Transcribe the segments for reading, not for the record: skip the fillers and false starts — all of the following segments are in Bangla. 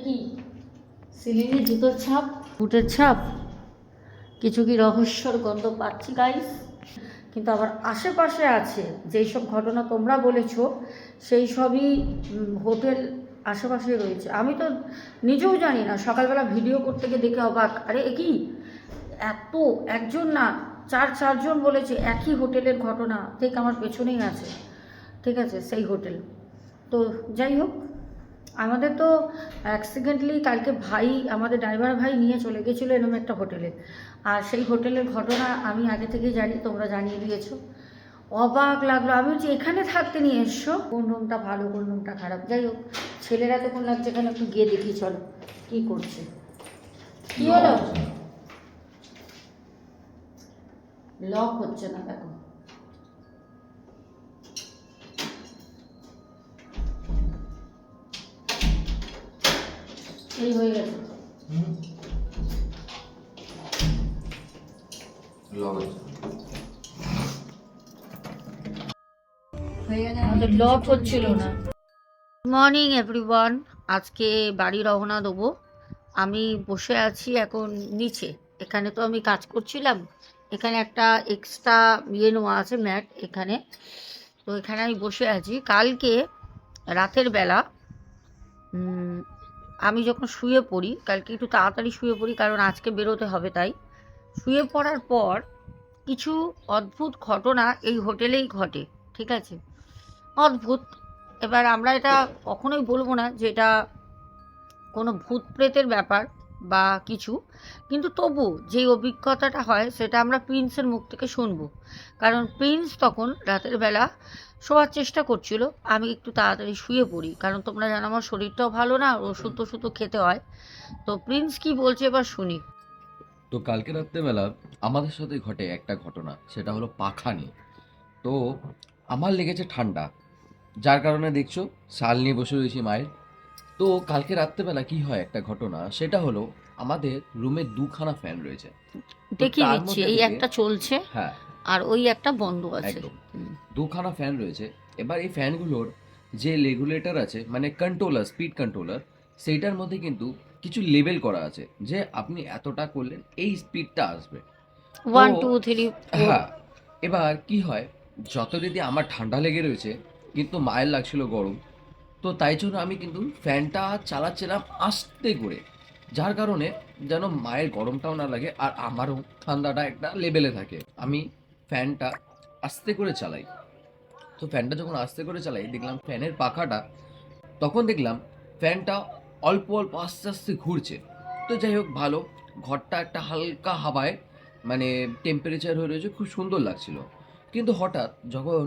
কি সিলিংয়ে জুতোর ছাপ, বুটের ছাপ, কিছু কি রহস্যর গন্ধ পাচ্ছি গাইস। কিন্তু আবার আশেপাশে আছে যেই সব ঘটনা তোমরা বলেছো সেই সবই হোটেল আশেপাশে রয়েছে। আমি তো নিজেও জানি না, সকালবেলা ভিডিও করতে গিয়ে দেখে অবাক, আরে এ কি এত, একজন না চারজন বলেছে একই হোটেলের ঘটনা, ঠিক আমার পেছনেই আছে, ঠিক আছে সেই হোটেল। তো যাই হোক, আমাদের তো অ্যাক্সিডেন্টলি কালকে ভাই, আমাদের ড্রাইভার ভাই নিয়ে চলে গেছিলো এরকম একটা হোটেলে, আর সেই হোটেলের ঘটনা আমি আগে থেকেই জানি, তোমরা জানিয়ে দিয়েছো। অবাক লাগলো, আমি বলছি এখানে থাকতে নিয়ে এসছো, কোন রুমটা ভালো কোন রুমটা খারাপ। যাই হোক, ছেলেরা তখন লাগছে এখানে, একটু গিয়ে দেখি চলো কী করছে। কী হলো? লক হচ্ছে না, দেখো এই হয়ে গেছে। আমাদের লক হচ্ছিল না। মর্নিং এভরিওয়ান, আজকে বাড়ি রওনা দেবো। আমি বসে আছি এখন নিচে, এখানে তো আমি কাজ করছিলাম, এখানে একটা এক্সট্রা নেওয়া আছে ম্যাট এখানে, তো এখানে আমি বসে আছি। কালকে রাতের বেলা আমি যখন শুয়ে পড়ি, কালকে একটু তাড়াতাড়ি শুয়ে পড়ি কারণ আজকে বেরোতে হবে, তাই শুয়ে পড়ার পর কিছু অদ্ভুত ঘটনা এই হোটেলেই ঘটে, ঠিক আছে, অদ্ভুত। এবার আমরা এটা কখনোই বলবো না যে এটা কোনো ভূত প্রেতের ব্যাপার বা কিছু, কিন্তু তবু যেই অভিজ্ঞতাটা হয় সেটা আমরা প্রিন্সের মুখ থেকে শুনবো, কারণ প্রিন্স তখন রাতের বেলা শোয়ার চেষ্টা করছিল। আমি একটু তাড়াতাড়ি শুয়ে পড়ি কারণ তোমরা জানো আমার শরীরটাও ভালো না, ওষুধ টষুধ খেতে হয়। তো প্রিন্স কি বলছে এবার শুনি। তো কালকে রাত্রেবেলা আমাদের সাথে ঘটে একটা ঘটনা, সেটা হলো পাখা নিয়ে। তো আমার লেগেছে ঠান্ডা, যার কারণে দেখছো শাল নিয়ে বসে রয়েছি মায়ের। তো কালকে রাত্রেবেলা কি হয় একটা ঘটনা, সেটা হলো আমাদের রুমে দুখানা ফ্যান রয়েছে। তো দেখিয়ে তার দিচ্ছি, মধ্যে এই থেকে একটা চলছে হ্যাঁ, আর ওই একটা বন্ধ আছে। একদম দুখানা ফ্যান রয়েছে। এবার এই ফ্যানগুলোর যে রেগুলেটর আছে, মানে কন্ট্রোলার, স্পিড কন্ট্রোলার, সেইটার মধ্যে কিন্তু কিছু লেবেল করা আছে যে আপনি এতটা করলেন এই স্পিডটা আসবে। তো 1 2 3 4। হ্যাঁ, এবার কি হয়, যথারীতি আমার ঠান্ডা লেগে রয়েছে কিন্তু মায়ের লাগছিল গরম। তো তাই জন্য আমি কিন্তু ফ্যানটা চালাচ্ছিলাম আস্তে করে, যার কারণে যেন মায়ের গরমটাও না লাগে আর আমারও ঠান্ডাটা একটা লেভেলে থাকে। আমি ফ্যানটা আস্তে করে চালাই। তো ফ্যানটা যখন আস্তে করে চালাই দেখলাম ফ্যানের পাখাটা, তখন দেখলাম ফ্যানটা অল্প অল্প আস্তে আস্তে ঘুরছে। তো যাই হোক, ভালো, ঘরটা একটা হালকা হাওয়ায় মানে টেম্পারেচার হয়ে রয়েছে, খুব সুন্দর লাগছিল। কিন্তু হঠাৎ যখন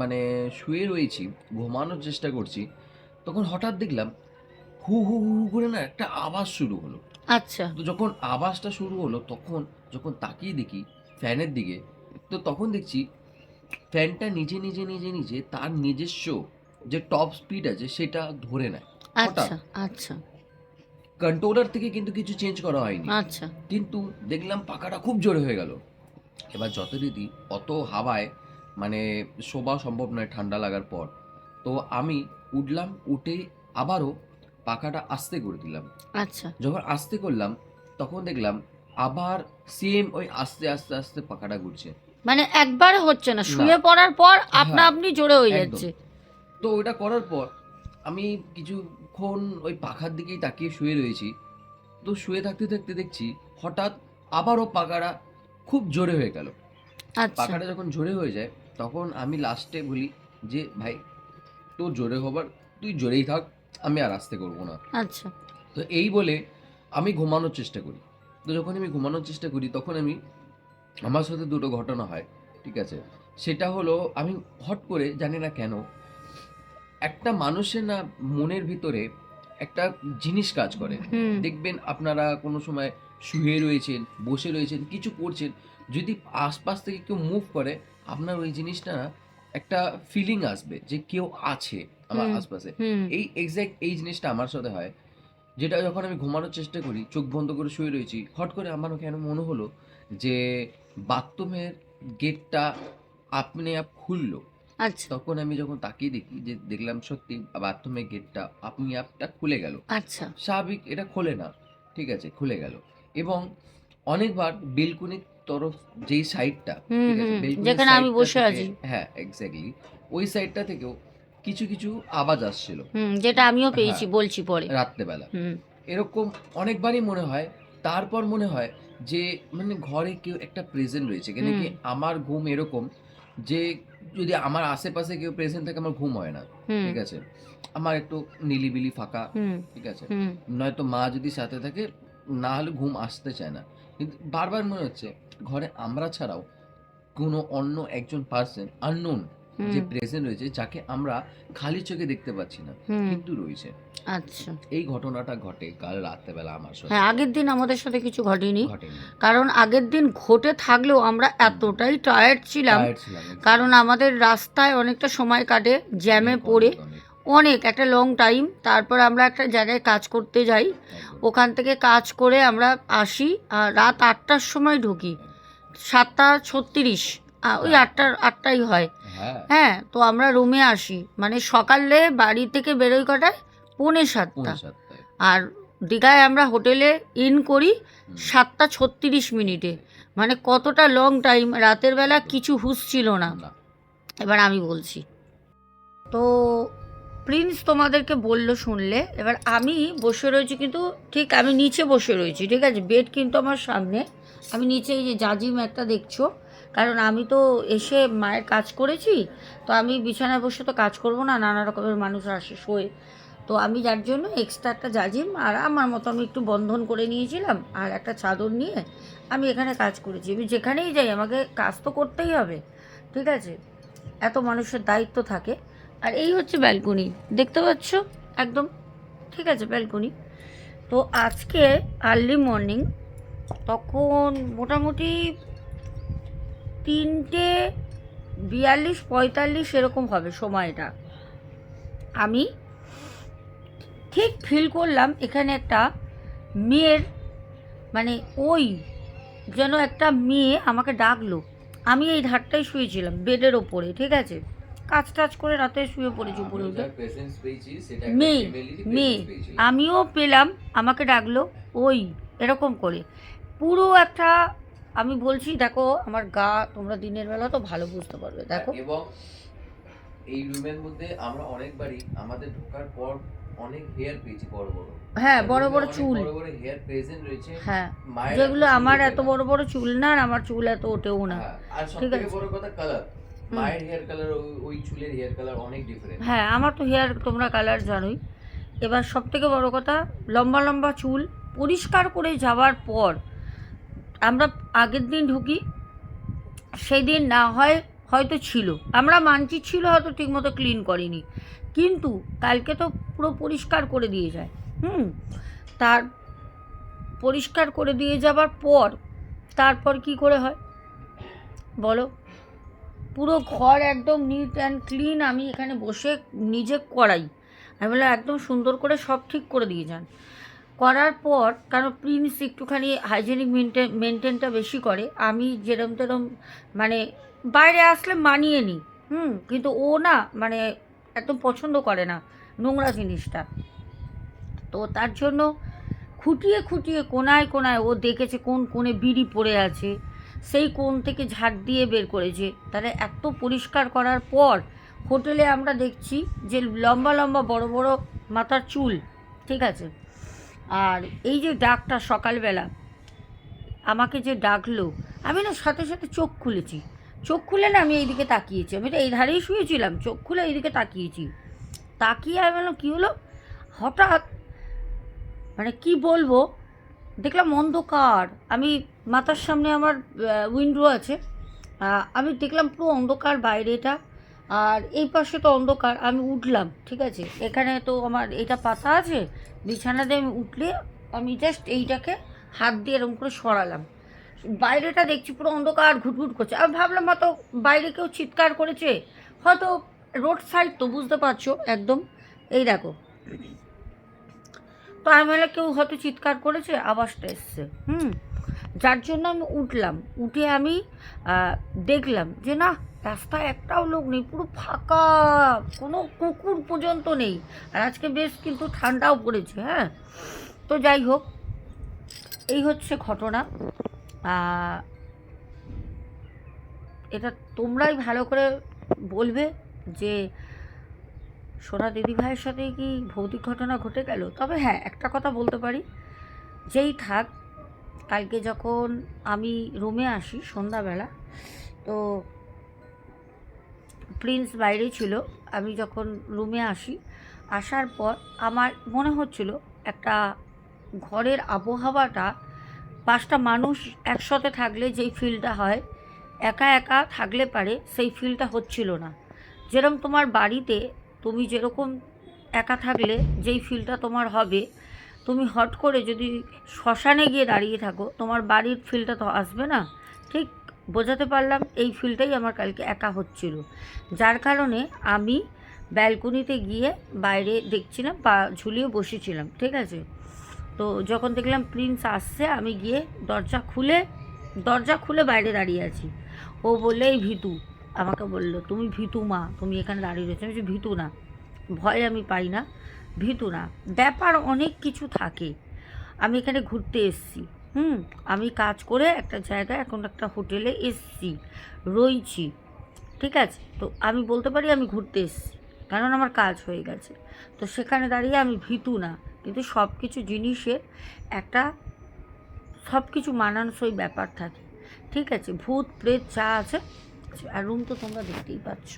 মানে শুয়ে রয়েছি, ঘুমানোর চেষ্টা করছি, তখন হঠাৎ দেখলাম হু হু হু হু করে না একটা আওয়াজ শুরু হলো। আচ্ছা তো যখন আওয়াজটা শুরু হলো তখন যখন তাকিয়ে দেখি ফ্যানের দিকে, তো তখন দেখছি ফ্যানটা নিজে নিজে নিজে নিজে তার নিজস্ব যে টপ স্পিড আছে সেটা ধরে নেয় হঠাৎ। আচ্ছা আচ্ছা কন্ট্রোলার থেকে কিন্তু কিছু চেঞ্জ করা হয়নি, আচ্ছা। কিন্তু দেখলাম পাখাটা খুব জোরে হয়ে গেল। এবার যথারীতি অত হাওয়ায় মানে শোভা সম্ভব নয় ঠান্ডা লাগার পর। তো আমি উঠলাম, উঠে আবারও পাখাটা আস্তে করে দিলাম। আচ্ছা, যখন আস্তে করলাম তখন দেখলাম আবার সেম ওই আস্তে আস্তে আস্তে পাখাটা ঘুরছে। মানে একবারে হচ্ছে না, না, শুয়ে পড়ার পর আপনা হ্যাঁ, আপনি জোরে হয়ে একদম। যাচ্ছে। তো ওইটা করার পর আমি কিছুক্ষণ ওই পাখার দিকেই তাকিয়ে শুয়ে রয়েছি। তো শুয়ে থাকতে থাকতে দেখছি হঠাৎ আবারও পাখাটা খুব জোরে হয়ে গেল। আচ্ছা পাখাটা যখন জোরে হয়ে যায় তখন আমি লাস্টে বলি যে ভাই, তোর জোরে হবার তুই জোরেই থাক, আমি আর আস্তে করবো না। আচ্ছা তো এই বলে আমি ঘুমানোর চেষ্টা করি। তো যখন আমি ঘুমানোর চেষ্টা করি তখন আমার সাথে দুটো ঘটনা হয়, ঠিক আছে। সেটা হলো, আমি হট করে জানি না কেন একটা মানুষের না মনের ভিতরে একটা জিনিস কাজ করে। হুম দেখবেন আপনারা কোনো সময় শুয়ে রয়েছেন, বসে রয়েছেন, কিছু করছেন, যদি আশপাশ থেকে কেউ মুভ করে আপনার ওই জিনিসটা না একটা ফিলিং আসবে যে কেউ আছে আমার হুম আশপাশে। হুম। এই এক্স্যাক্ট এই জিনিসটা আমার সাথে হয়, যেটা যখন আমি ঘুমানোর চেষ্টা করি, চোখ বন্ধ করে শুয়ে রয়েছি, হট করে আমার কেন মনে হলো যে বাথরুমের গেটটা আপনি আপ খুললো। আচ্ছা তখন আমি যখন তাকিয়ে দেখি যে দেখলাম সত্যি বাথরুমের গেটটা আপনি আপটা খুলে গেল। আচ্ছা স্বাভাবিক এটা খোলে না, ঠিক আছে, খুলে গেল। এবং অনেকবার বেলকনির তরফ যেই সাইডটা, হুম ঠিক আছে, হুম বেলকনির যেখানে আমি সাইডটা বসে থেকে, আছি। হ্যাঁ এক্স্যাক্টলি, ওই সাইডটা থেকেও কিছু কিছু আওয়াজ আসছিল। হুম, যেটা আমিও পেয়েছি, হ্যাঁ, বলছি পরে। রাত্রেবেলা হুম এরকম অনেকবারই মনে হয়। তারপর মনে হয় যে মানে ঘরে কেউ একটা প্রেজেন্ট রয়েছে, কেন হুম কি আমার ঘুম এরকম যে যদি আমার আশেপাশে কেউ প্রেজেন্ট থাকে আমার ঘুম হয় না, হুম ঠিক আছে, আমার একটু নিলিবিলি ফাঁকা, হুম ঠিক আছে, হুম নয়তো মা যদি সাথে থাকে, না হলে ঘুম আসতে চায় না। কিন্তু বারবার মনে হচ্ছে ঘরে আমরা ছাড়াও কোনো অন্য একজন পার্সন আননোন হুম যে প্রেজেন্ট রয়েছে, যাকে আমরা খালি চোখে দেখতে পাচ্ছি না হুম কিন্তু রয়েছে। আচ্ছা। এই ঘটনাটা ঘটে কাল রাত্রেবেলা আমার সাথে। হ্যাঁ, আগের দিন আমাদের সাথে কিছু ঘটেনি, ঘটেনি। কারণ আগের দিন ঘটে থাকলেও আমরা এতটাই টায়ার্ড ছিলাম, টায়ার্ড ছিলাম কারণ আমাদের রাস্তায় অনেকটা সময় কাটে জ্যামে অনেক পড়ে, অনেক অনেক অনেক একটা লং টাইম। তারপর আমরা একটা জায়গায় কাজ করতে যাই, একদম ওখান থেকে কাজ করে আমরা আসি, আর রাত 8টার সময় ঢুকি, 7:36, ওই হ্যাঁ 8টাই হয়। হ্যাঁ হ্যাঁ, তো আমরা রুমে আসি, মানে সকালে বাড়ি থেকে বেরোই কটায়, 6:45। 7:45 আর দীঘায় আমরা হোটেলে ইন করি হুম। 7:36। মানে কতটা লং টাইম, রাতের বেলা কিছু হুঁশ ছিল না। না। এবার আমি বলছি, তো প্রিন্স তোমাদেরকে বললো শুনলে, এবার আমি বসে রয়েছি, কিন্তু ঠিক আমি নিচে বসে রয়েছি, ঠিক আছে, বেড কিন্তু আমার সামনে, আমি নিচে এই যে জাজিম একটা দেখছো, কারণ আমি তো এসে মায়ের কাজ করেছি, তো আমি বিছানায় বসে তো কাজ করব না, নানা রকমের মানুষ আসে শোয়ে, তো আমি যার জন্য এক্সট্রা একটা জাজিম আর আমার মতো আমি একটু বন্ধন করে নিয়েছিলাম, আর একটা চাদর নিয়ে আমি এখানে কাজ করেছি। আমি যেখানেই যাই আমাকে কাজ তো করতেই হবে, ঠিক আছে, এত মানুষের দায়িত্ব থাকে। আর এই হচ্ছে ব্যালকনি, দেখতে পাচ্ছ একদম, ঠিক আছে, ব্যালকনি। তো আজকে আর্লি মর্নিং, তখন মোটামুটি 3:42-45 এরকম হবে সময়টা, আমি ঠিক ফিল করলাম এখানে একটা মেয়ের, মানে ওই যেন একটা মেয়ে আমাকে ডাকলো। আমি এই ধারটাই শুয়েছিলাম বেডের ওপরে, ঠিক আছে, কাজ টাজ করে রাতে শুয়ে পড়েছি উপরে উঠে, মেয়ে মেয়ে আমিও পেলাম, আমাকে ডাকলো ওই এরকম করে পুরো একটা, আমি বলছি দেখো আমার গা, তোমরা দিনের বেলা তো ভালো বুঝতে পারবে, দেখো। এবং এই রুমের মধ্যে আমরা অনেকবারই আমাদের ঢোকার পর অনেক হেয়ার পেয়েছি বড় বড়। হ্যাঁ, বড় রুমে বড় অনেক চুল, বড় বড় হেয়ার প্রেজেন্ট রয়েছে। হ্যাঁ, মায়ের যেগুলো এত আমার সুন্দর এত ফেলা। বড় বড় চুল না, আর আমার চুল এত ওঠেও না, হ্যাঁ, আর ঠিক সবথেকে আছে। বড় কথা কালার, মায়ের হেয়ার কালার ওই চুলের হেয়ার কালার অনেক ডিফারেন্ট। হ্যাঁ, আমার তো হেয়ার তোমরা কালার জানোই। এবার সব থেকে বড় কথা, লম্বা লম্বা চুল, পরিষ্কার করে যাওয়ার পর আমরা আগের দিন ঢুকি, সেই দিন না হয় হয়তো ছিল, আমরা মানছি ছিল, হয়তো ঠিকমতো ক্লিন করিনি, কিন্তু কালকে তো পুরো পরিষ্কার করে দিয়ে যায়। তার পরিষ্কার করে দিয়ে যাবার পর তারপর কি করে হয় বলো, পুরো ঘর একদম নিট অ্যান্ড ক্লিন, আমি এখানে বসে নিজে করাই, আমি বললাম একদম সুন্দর করে সব ঠিক করে দিয়ে যান। করার পর, কারণ প্রিন্স একটুখানি হাইজেনিক মেনটেনটা বেশি করে, আমি যেরম তেরম মানে বাইরে আসলে মানিয়ে নিই, কিন্তু ও না, মানে একদম পছন্দ করে না নোংরা জিনিসটা, তো তার জন্য খুঁটিয়ে খুঁটিয়ে কোনায় কোনায় ও দেখেছে কোন কোণে বিড়ি পড়ে আছে, সেই কোণ থেকে ঝাড় দিয়ে বের করেছে। তাহলে এত পরিষ্কার করার পর হোটেলে আমরা দেখছি যে লম্বা লম্বা বড় বড় মাথার চুল, ঠিক আছে, আর এই যে ডাকটা সকালবেলা আমাকে যে ডাকলো, আমি না সাথে সাথে চোখ খুলেছি, চোখ খুলে না আমি এইদিকে তাকিয়েছি, আমি তো এই ধারেই শুয়েছিলাম, চোখ খুলে এইদিকে তাকিয়েছি, তাকিয়ে আমি বললাম কী হলো, হঠাৎ মানে কি বলবো, দেখলাম অন্ধকার, আমি মাথার সামনে আমার উইন্ডো আছে, আমি দেখলাম পুরো অন্ধকার বাইরেটা, আর এই পাশে তো অন্ধকার, আমি উঠলাম, ঠিক আছে, এখানে তো আমার এইটা পাতা আছে, বিছানাতে আমি উঠলে আমি জাস্ট এইটাকে হাত দিয়ে এরকম করে সরালাম, বাইরেটা দেখছি পুরো অন্ধকার ঘুটঘুট করছে, আমি ভাবলাম হয়তো বাইরে কেউ চিৎকার করেছে, হয়তো রোড সাইড তো বুঝতে পারছো একদম, এই দেখো, তো আমি বললাম কেউ হয়তো চিৎকার করেছে, আওয়াজটা এসছে, যার জন্য আমি উঠলাম, উঠে আমি দেখলাম যে না রাস্তায় একটাও লোক নেই, পুরো ফাঁকা, কোনো কুকুর পর্যন্ত নেই। আর আজকে বেশ কিন্তু ঠান্ডাও পড়েছে। হ্যাঁ, তো যাই হোক, এই হচ্ছে ঘটনা। এটা তোমরাই ভালো করে বলবে যে সোনা দিদিভাইয়ের সাথে কি ভৌতিক ঘটনা ঘটে গেল। তবে হ্যাঁ, একটা কথা বলতে পারি, যেই থাক, কালকে যখন আমি রুমে আসি সন্ধ্যাবেলা, তো প্রিন্স বাইরে ছিল। আমি যখন রুমে আসি, আসার পর আমার মনে হচ্ছিল একটা ঘরের আবহাওয়াটা 5টা মানুষ একসাথে থাকলে যেই ফিলটা হয়, একা একা থাকলে পারে সেই ফিলটা হচ্ছিল না। যেরকম তোমার বাড়িতে তুমি যেরকম একা থাকলে যেই ফিলটা তোমার হবে, তুমি হট করে যদি শ্মশানে গিয়ে দাঁড়িয়ে থাকো, তোমার বাড়ির ফিলটা তো আসবে না। ঠিক বোঝাতে পারলাম? এই ফিলটাই আমার কালকে একা হচ্ছিল, যার কারণে আমি ব্যালকনিতে গিয়ে বাইরে দেখছিলাম, পা ঝুলিয়ে বসেছিলাম। ঠিক আছে, তো যখন দেখলাম প্রিন্স আসছে, আমি গিয়ে দরজা খুলে বাইরে দাঁড়িয়ে আছি। ও বললে, এই ভীতু, আমাকে বললো, তুমি ভীতু মা, তুমি এখানে দাঁড়িয়ে রয়েছো। আমি বলছি, ভীতু না, ভয় আমি পাই না, ভীতু না। ব্যাপার অনেক কিছু থাকে। আমি এখানে ঘুরতে এসেছি, আমি কাজ করে একটা জায়গায়, এখন একটা হোটেলে এসেছি, রয়েছি। ঠিক আছে, তো আমি বলতে পারি আমি ঘুরতে এসেছি, কারণ আমার কাজ হয়ে গেছে। তো সেখানে দাঁড়িয়ে আমি ভীতু না, কিন্তু সব কিছু জিনিসের একটা, সব কিছু মানানসই ব্যাপার থাকে। ঠিক আছে, ভূত প্রেত যা আছে। আর রুম তো তোমরা দেখতেই পাচ্ছ।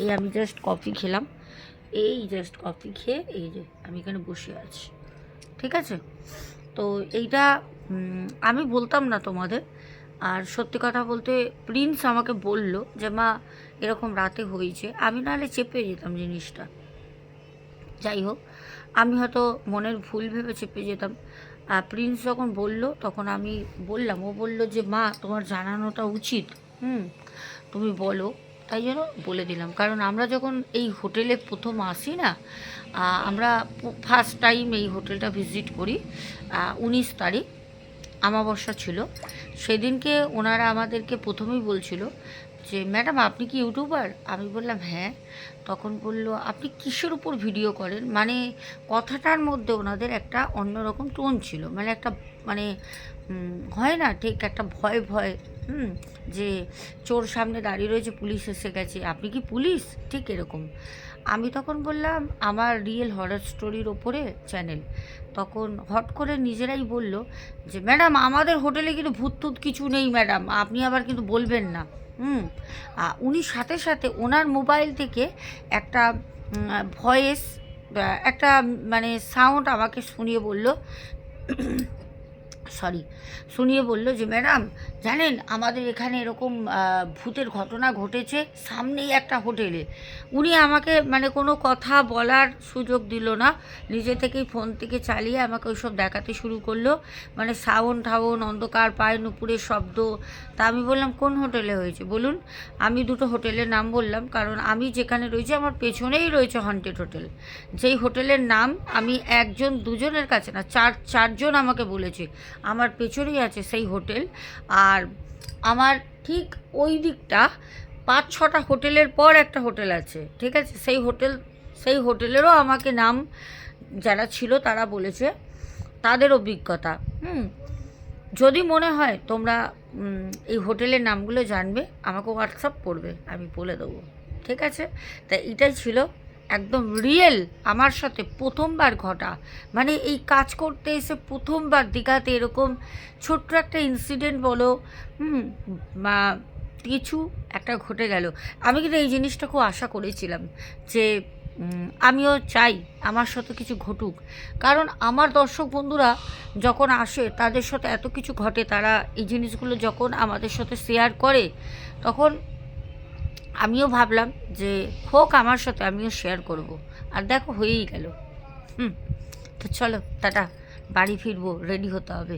এই আমি জাস্ট কফি খেলাম, এই জাস্ট কফি খেয়ে এই যে আমি এখানে বসে আছি। ঠিক আছে, তো এইটা আমি বলতাম না তোমাদের। আর সত্যি কথা বলতে, প্রিন্স আমাকে বলল যে মা এরকম রাতে হয়েছে, আমি নাহলে চেপে যেতাম জিনিসটা। যাই হোক, আমি হয়তো মনের ভুল ভেবে চেপে যেতাম। আর প্রিন্স যখন বলল, তখন আমি বললাম, ও বলল যে মা তোমার জানানোটা উচিত, তুমি বলো। তাই জন্য বলে দিলাম, কারণ আমরা যখন এই হোটেলে প্রথম আসি না, আমরা ফার্স্ট টাইম এই হোটেলটা ভিজিট করি, 19 তারিখ আমাবস্যা ছিল। সেদিনকে ওনারা আমাদেরকে প্রথমেই বলছিল যে ম্যাডাম আপনি কি ইউটিউবার? আমি বললাম হ্যাঁ। তখন বলল, আপনি কিসের উপর ভিডিও করেন? মানে কথাটার মধ্যে ওনাদের একটা অন্যরকম টোন ছিল, মানে একটা, মানে হয় না ঠিক একটা ভয় ভয়, যে চোর সামনে দাঁড়িয়ে রয়েছে, পুলিশ এসে গেছে, আপনি কি পুলিশ? ঠিক এরকম। আমি তখন বললাম আমার রিয়েল হরর স্টোরির ওপরে চ্যানেল। তখন হট করে নিজেরাই বলল যে ম্যাডাম আমাদের হোটেলে কিন্তু ভূত টুত কিছু নেই ম্যাডাম, আপনি আবার কিন্তু বলবেন না। উনি সাথে সাথে ওনার মোবাইল থেকে একটা ভয়েস, একটা মানে সাউন্ড আমাকে শুনিয়ে বলল, শুনিয়ে বলল যে ম্যাডাম জানেন আমাদের এখানে এরকম ভূতের ঘটনা ঘটেছে সামনেই একটা হোটেলে। উনি আমাকে মানে কোনো কথা বলার সুযোগ দিল না, নিজে থেকেই ফোন থেকে চালিয়ে আমাকে ওইসব দেখাতে শুরু করলো, মানে সাউন্ড ঠাউন, অন্ধকার, পায়ে নুপুরের শব্দ। তা আমি বললাম কোন হোটেলে হয়েছে বলুন। আমি দুটো হোটেলের নাম বললাম, কারণ আমি যেখানে রয়েছি আমার পেছনেই রয়েছে হন্টেড হোটেল। যেই হোটেলের নাম আমি একজন দুজনের কাছে না, চারজন আমাকে বলেছে আমার পেছনেই আছে সেই হোটেল। আর আমার ঠিক ওই দিকটা 5-6টা হোটেলের পর একটা হোটেল আছে। ঠিক আছে, সেই হোটেলেরও আমাকে নাম যারা ছিল তারা বলেছে তাদের অভিজ্ঞতা। যদি মনে হয় তোমরা এই হোটেলের নামগুলো জানবে, আমাকে হোয়াটসঅ্যাপ করবে, আমি বলে দেবো। ঠিক আছে, তাই এটাই ছিল একদম রিয়েল আমার সাথে প্রথমবার ঘটা, মানে এই কাজ করতে এসে প্রথমবার দীঘাতে এরকম ছোট্ট একটা ইনসিডেন্ট বলো, বা কিছু একটা ঘটে গেল। আমি কিন্তু এই জিনিসটা খুব আশা করেছিলাম যে আমিও চাই আমার সাথে কিছু ঘটুক, কারণ আমার দর্শক বন্ধুরা যখন আসে তাদের সাথে এত কিছু ঘটে, তারা এই জিনিসগুলো যখন আমাদের সাথে শেয়ার করে, তখন আমিও ভাবলাম যে হোক আমার সাথে, আমিও শেয়ার করব। আর দেখো হয়েই গেল। তো চলো টাটা, বাড়ি ফিরবো, রেডি হতে হবে।